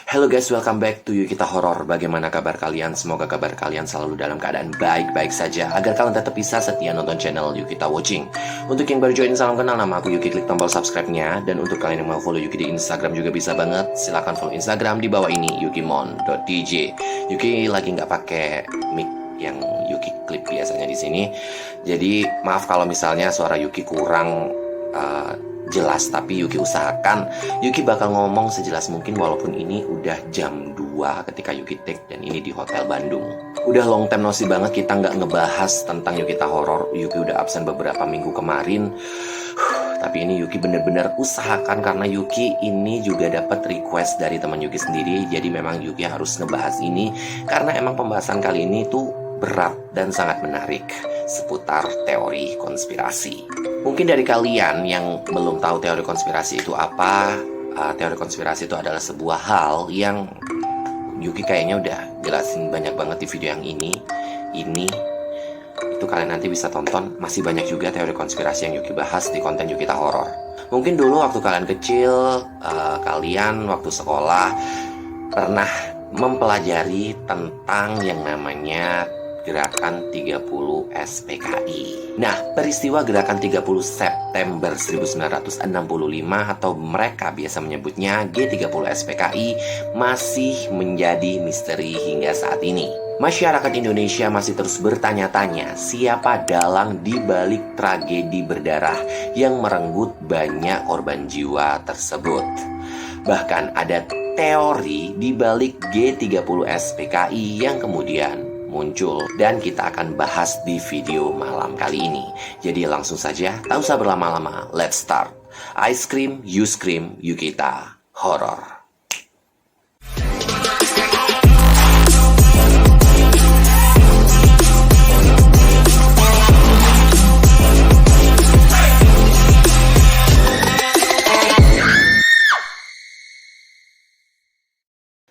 Hello guys, welcome back to Yukita Horror. Bagaimana kabar kalian? Semoga kabar kalian selalu dalam keadaan baik-baik saja, agar kalian tetap bisa setia nonton channel Yukita Watching. Untuk yang baru join, salam kenal, nama aku Yuki, klik tombol subscribe-nya. Dan untuk kalian yang mau follow Yuki di Instagram juga bisa banget. Silahkan follow Instagram di bawah ini, yukimon.dj. Yuki lagi nggak pakai mic yang Yuki klip biasanya di sini. Jadi maaf kalau misalnya suara Yuki kurang jelas, tapi Yuki usahakan Yuki bakal ngomong sejelas mungkin walaupun ini udah jam 2 ketika Yuki take dan ini di Hotel Bandung. Udah long time no see banget kita nggak ngebahas tentang Yukita Horror. Yuki udah absen beberapa minggu kemarin. Tapi ini Yuki bener-bener usahakan karena Yuki ini juga dapat request dari teman Yuki sendiri. Jadi memang Yuki harus ngebahas ini karena emang pembahasan kali ini tuh berat dan sangat menarik seputar teori konspirasi. Mungkin dari kalian yang belum tahu teori konspirasi itu apa, teori konspirasi itu adalah sebuah hal yang Yuki kayaknya udah jelasin banyak banget di video yang ini. Itu kalian nanti bisa tonton. Masih banyak juga teori konspirasi yang Yuki bahas di konten Yukita Horror. Mungkin dulu waktu kalian kecil, kalian waktu sekolah pernah mempelajari tentang yang namanya Gerakan 30 SPKI. Nah, peristiwa Gerakan 30 September 1965 atau mereka biasa menyebutnya G30 SPKI masih menjadi misteri hingga saat ini. Masyarakat Indonesia masih terus bertanya-tanya siapa dalang di balik tragedi berdarah yang merenggut banyak korban jiwa tersebut. Bahkan ada teori di balik G30 SPKI yang kemudian muncul dan kita akan bahas di video malam kali ini. Jadi langsung saja, tak usah berlama-lama, let's start. I scream, you scream, Yukita Horror.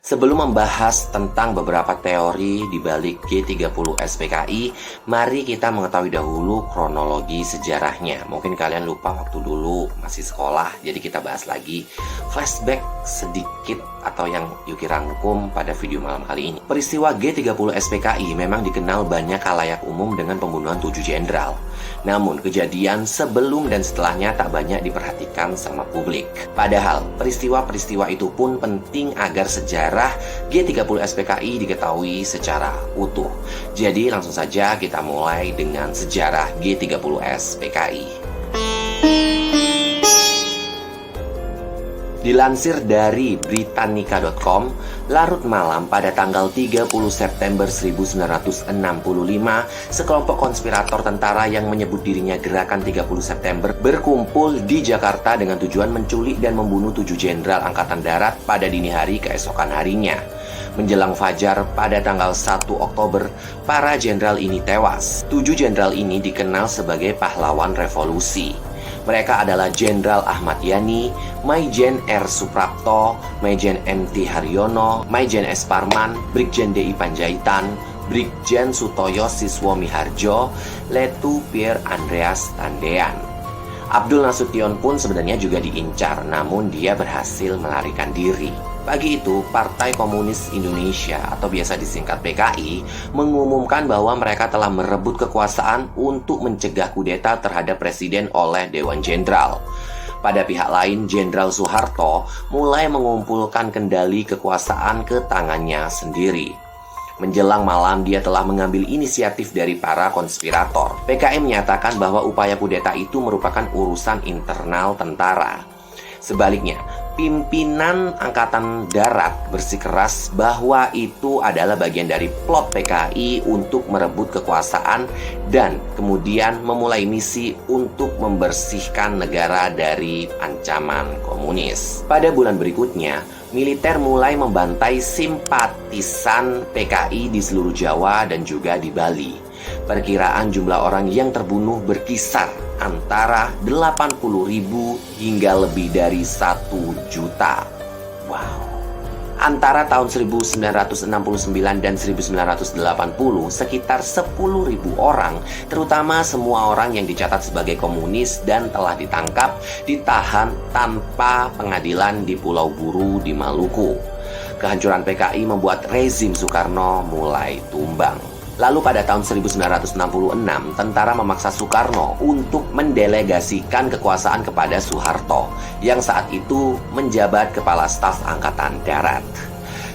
Sebelum membahas tentang beberapa teori di balik G30 SPKI, mari kita mengetahui dahulu kronologi sejarahnya. Mungkin kalian lupa waktu dulu masih sekolah, jadi kita bahas lagi flashback sedikit atau yang Yuki rangkum pada video malam kali ini. Peristiwa G30 SPKI memang dikenal banyak khalayak umum dengan pembunuhan 7 jenderal. Namun kejadian sebelum dan setelahnya tak banyak diperhatikan sama publik. Padahal peristiwa-peristiwa itu pun penting agar sejarah G30 SPKI diketahui secara utuh. Jadi langsung saja kita mulai dengan sejarah G30 SPKI. Dilansir dari Britannica.com, larut malam pada tanggal 30 September 1965, sekelompok konspirator tentara yang menyebut dirinya Gerakan 30 September berkumpul di Jakarta dengan tujuan menculik dan membunuh 7 jenderal Angkatan Darat pada dini hari keesokan harinya. Menjelang fajar pada tanggal 1 Oktober, para jenderal ini tewas. 7 jenderal ini dikenal sebagai pahlawan revolusi. Mereka adalah Jenderal Ahmad Yani, Maijen R. Suprapto, Maijen M.T. Haryono, Maijen S. Parman, Brigjen D.I. Panjaitan, Brigjen Sutoyo Siswo Miharjo, Letu Pierre Andreas Tandean. Abdul Nasution pun sebenarnya juga diincar, namun dia berhasil melarikan diri. Pagi itu, Partai Komunis Indonesia atau biasa disingkat PKI mengumumkan bahwa mereka telah merebut kekuasaan untuk mencegah kudeta terhadap presiden oleh Dewan Jenderal. Pada pihak lain, Jenderal Soeharto mulai mengumpulkan kendali kekuasaan ke tangannya sendiri. Menjelang malam, dia telah mengambil inisiatif dari para konspirator. PKI menyatakan bahwa upaya kudeta itu merupakan urusan internal tentara. Sebaliknya, pimpinan Angkatan Darat bersikeras bahwa itu adalah bagian dari plot PKI untuk merebut kekuasaan dan kemudian memulai misi untuk membersihkan negara dari ancaman komunis. Pada bulan berikutnya, militer mulai membantai simpatisan PKI di seluruh Jawa dan juga di Bali. Perkiraan jumlah orang yang terbunuh berkisar antara 80.000 hingga lebih dari 1 juta. Wow. Antara tahun 1969 dan 1980, sekitar 10.000 orang, terutama semua orang yang dicatat sebagai komunis dan telah ditangkap, ditahan tanpa pengadilan di Pulau Buru di Maluku. Kehancuran PKI membuat rezim Soekarno mulai tumbang. Lalu pada tahun 1966, tentara memaksa Soekarno untuk mendelegasikan kekuasaan kepada Soeharto, yang saat itu menjabat Kepala Staf Angkatan Darat.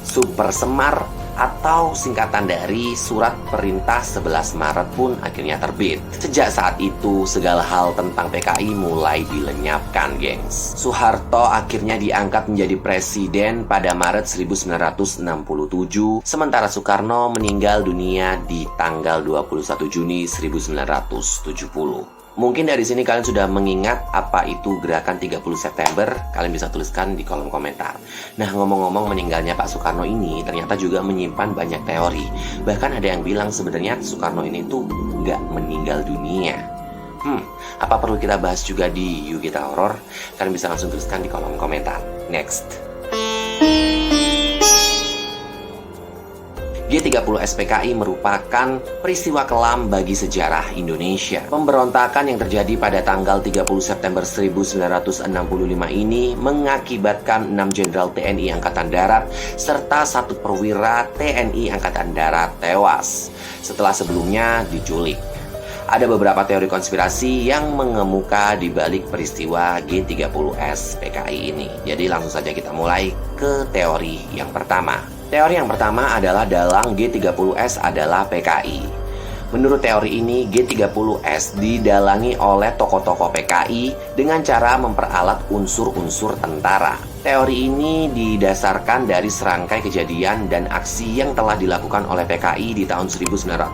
Super Semar atau singkatan dari Surat Perintah 11 Maret pun akhirnya terbit. Sejak saat itu, segala hal tentang PKI mulai dilenyapkan, gengs. Soeharto akhirnya diangkat menjadi presiden pada Maret 1967, sementara Soekarno meninggal dunia di tanggal 21 Juni 1970. Mungkin dari sini kalian sudah mengingat apa itu gerakan 30 September. Kalian bisa tuliskan di kolom komentar. Nah, ngomong-ngomong meninggalnya Pak Soekarno ini ternyata juga menyimpan banyak teori. Bahkan ada yang bilang sebenarnya Soekarno ini tuh nggak meninggal dunia. Apa perlu kita bahas juga di Yugita Horror? Kalian bisa langsung tuliskan di kolom komentar. Next. G30 SPKI merupakan peristiwa kelam bagi sejarah Indonesia. Pemberontakan yang terjadi pada tanggal 30 September 1965 ini mengakibatkan 6 jenderal TNI Angkatan Darat serta 1 perwira TNI Angkatan Darat tewas setelah sebelumnya diculik. Ada beberapa teori konspirasi yang mengemuka di balik peristiwa G30 SPKI ini. Jadi langsung saja kita mulai ke teori yang pertama. Teori yang pertama adalah dalang G30S adalah PKI. Menurut teori ini, G30S didalangi oleh tokoh-tokoh PKI dengan cara memperalat unsur-unsur tentara. Teori ini didasarkan dari serangkai kejadian dan aksi yang telah dilakukan oleh PKI di tahun 1959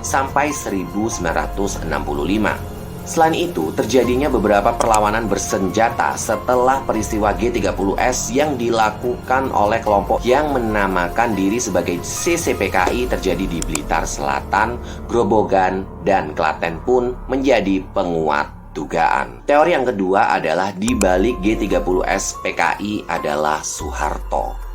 sampai 1965. Selain itu, terjadinya beberapa perlawanan bersenjata setelah peristiwa G30S yang dilakukan oleh kelompok yang menamakan diri sebagai CCPKI terjadi di Blitar Selatan, Grobogan, dan Klaten pun menjadi penguat dugaan. Teori yang kedua adalah di balik G30S PKI adalah Soeharto.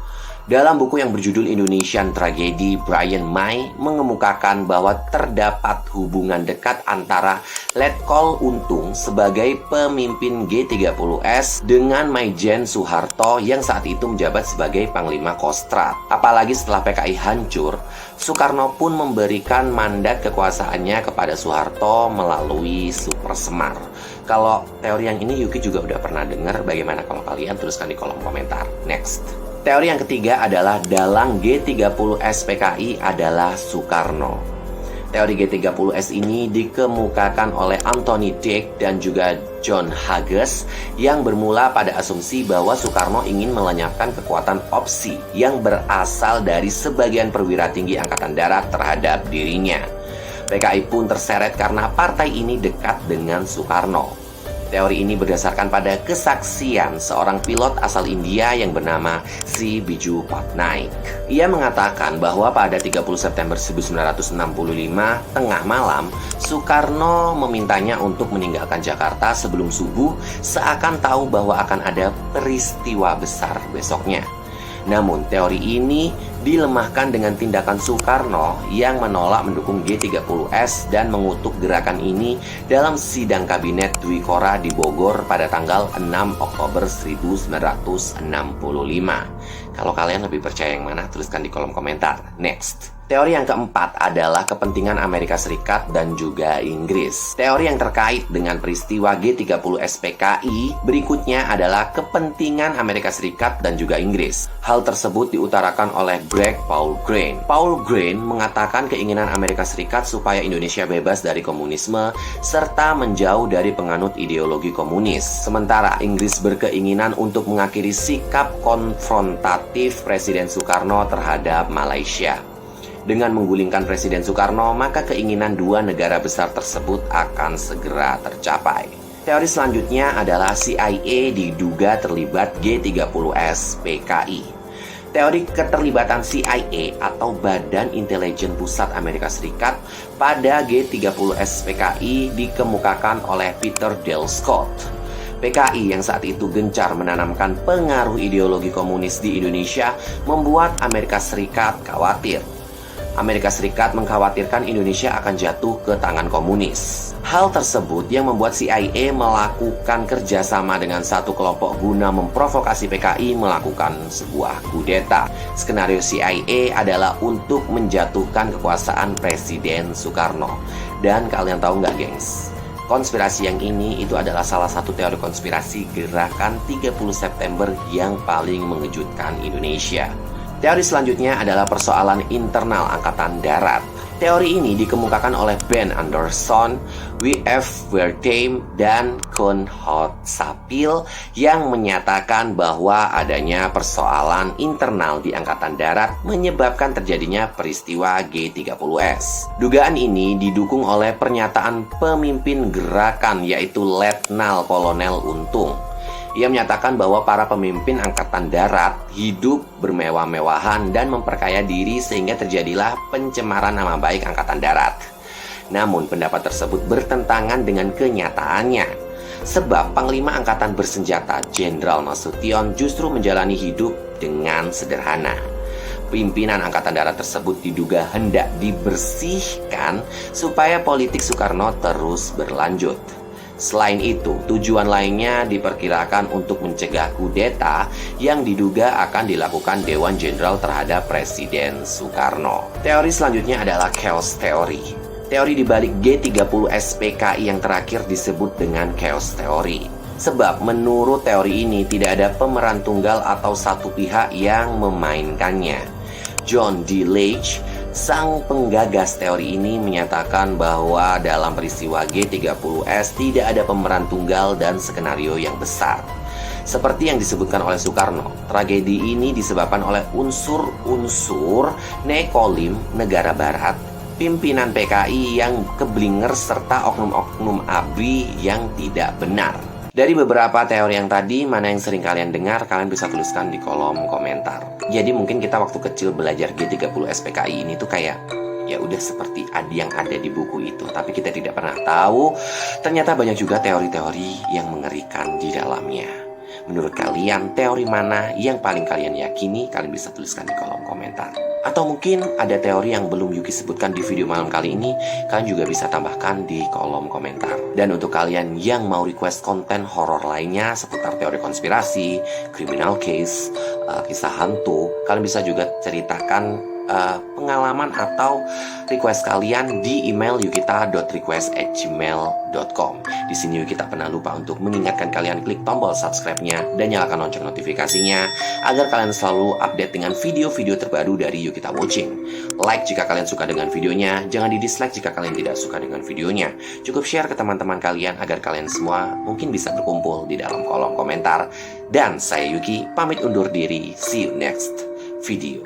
Dalam buku yang berjudul Indonesian Tragedy, Brian May mengemukakan bahwa terdapat hubungan dekat antara Letkol Untung sebagai pemimpin G30S dengan Maijen Soeharto yang saat itu menjabat sebagai Panglima Kostrad. Apalagi setelah PKI hancur, Soekarno pun memberikan mandat kekuasaannya kepada Soeharto melalui Super Semar. Kalau teori yang ini Yuki juga udah pernah dengar, bagaimana kalau kalian? Tuliskan di kolom komentar. Next. Teori yang ketiga adalah dalang G30S PKI adalah Soekarno. Teori G30S ini dikemukakan oleh Anthony Dick dan juga John Hughes yang bermula pada asumsi bahwa Soekarno ingin melenyapkan kekuatan opsi yang berasal dari sebagian perwira tinggi Angkatan Darat terhadap dirinya. PKI pun terseret karena partai ini dekat dengan Soekarno. Teori ini berdasarkan pada kesaksian seorang pilot asal India yang bernama Sri Biju Patnaik. Ia mengatakan bahwa pada 30 September 1965 tengah malam, Soekarno memintanya untuk meninggalkan Jakarta sebelum subuh seakan tahu bahwa akan ada peristiwa besar besoknya. Namun teori ini dilemahkan dengan tindakan Soekarno yang menolak mendukung G30S dan mengutuk gerakan ini dalam sidang kabinet Dwi Korah di Bogor pada tanggal 6 Oktober 1965. Kalau kalian lebih percaya yang mana, tuliskan di kolom komentar. Next. Teori yang keempat adalah kepentingan Amerika Serikat dan juga Inggris. Teori yang terkait dengan peristiwa G30S PKI berikutnya adalah kepentingan Amerika Serikat dan juga Inggris. Hal tersebut diutarakan oleh Greg Paul Grain. Paul Grain mengatakan keinginan Amerika Serikat supaya Indonesia bebas dari komunisme serta menjauh dari penganut ideologi komunis. Sementara Inggris berkeinginan untuk mengakhiri sikap konfrontatif Presiden Soekarno terhadap Malaysia. Dengan menggulingkan Presiden Soekarno, maka keinginan dua negara besar tersebut akan segera tercapai. Teori selanjutnya adalah CIA diduga terlibat G30S PKI. Teori keterlibatan CIA atau Badan Intelijen Pusat Amerika Serikat pada G30S PKI dikemukakan oleh Peter Dale Scott. PKI yang saat itu gencar menanamkan pengaruh ideologi komunis di Indonesia membuat Amerika Serikat khawatir. Amerika Serikat mengkhawatirkan Indonesia akan jatuh ke tangan komunis. Hal tersebut yang membuat CIA melakukan kerjasama dengan satu kelompok guna memprovokasi PKI melakukan sebuah kudeta. Skenario CIA adalah untuk menjatuhkan kekuasaan Presiden Soekarno. Dan kalian tahu nggak, gengs? Konspirasi yang ini itu adalah salah satu teori konspirasi gerakan 30 September yang paling mengejutkan Indonesia. Teori selanjutnya adalah persoalan internal Angkatan Darat. Teori ini dikemukakan oleh Ben Anderson, W.F. Wertheim, dan Konrad Sapil yang menyatakan bahwa adanya persoalan internal di Angkatan Darat menyebabkan terjadinya peristiwa G30S. Dugaan ini didukung oleh pernyataan pemimpin gerakan yaitu Letnan Kolonel Untung. Ia menyatakan bahwa para pemimpin Angkatan Darat hidup bermewah-mewahan dan memperkaya diri sehingga terjadilah pencemaran nama baik Angkatan Darat. Namun pendapat tersebut bertentangan dengan kenyataannya. Sebab Panglima Angkatan Bersenjata Jenderal Nasution justru menjalani hidup dengan sederhana. Pimpinan Angkatan Darat tersebut diduga hendak dibersihkan supaya politik Soekarno terus berlanjut. Selain itu, tujuan lainnya diperkirakan untuk mencegah kudeta yang diduga akan dilakukan Dewan Jenderal terhadap Presiden Soekarno. Teori selanjutnya adalah chaos theory. Teori dibalik G30S PKI yang terakhir disebut dengan chaos theory. Sebab menurut teori ini tidak ada pemeran tunggal atau satu pihak yang memainkannya. John D. Leach, sang penggagas teori ini, menyatakan bahwa dalam peristiwa G30S tidak ada pemeran tunggal dan skenario yang besar. Seperti yang disebutkan oleh Soekarno, tragedi ini disebabkan oleh unsur-unsur nekolim negara barat, pimpinan PKI yang keblinger, serta oknum-oknum ABRI yang tidak benar. Dari beberapa teori yang tadi, mana yang sering kalian dengar, kalian bisa tuliskan di kolom komentar. Jadi mungkin kita waktu kecil belajar G30S PKI ini tuh kayak ya udah seperti yang ada di buku itu, tapi kita tidak pernah tahu ternyata banyak juga teori-teori yang mengerikan di dalamnya. Menurut kalian, teori mana yang paling kalian yakini? Kalian bisa tuliskan di kolom komentar. Atau mungkin ada teori yang belum Yuki sebutkan di video malam kali ini, kalian juga bisa tambahkan di kolom komentar. Dan untuk kalian yang mau request konten horor lainnya seputar teori konspirasi, criminal case, kisah hantu, kalian bisa juga ceritakan pengalaman atau request kalian di email yukita.request@gmail.com. Di sini Yukita pernah lupa untuk mengingatkan kalian klik tombol subscribe-nya dan nyalakan lonceng notifikasinya agar kalian selalu update dengan video-video terbaru dari Yukita Watching. Like jika kalian suka dengan videonya, jangan di-dislike jika kalian tidak suka dengan videonya. Cukup share ke teman-teman kalian agar kalian semua mungkin bisa berkumpul di dalam kolom komentar. Dan saya Yuki pamit undur diri. See you next video.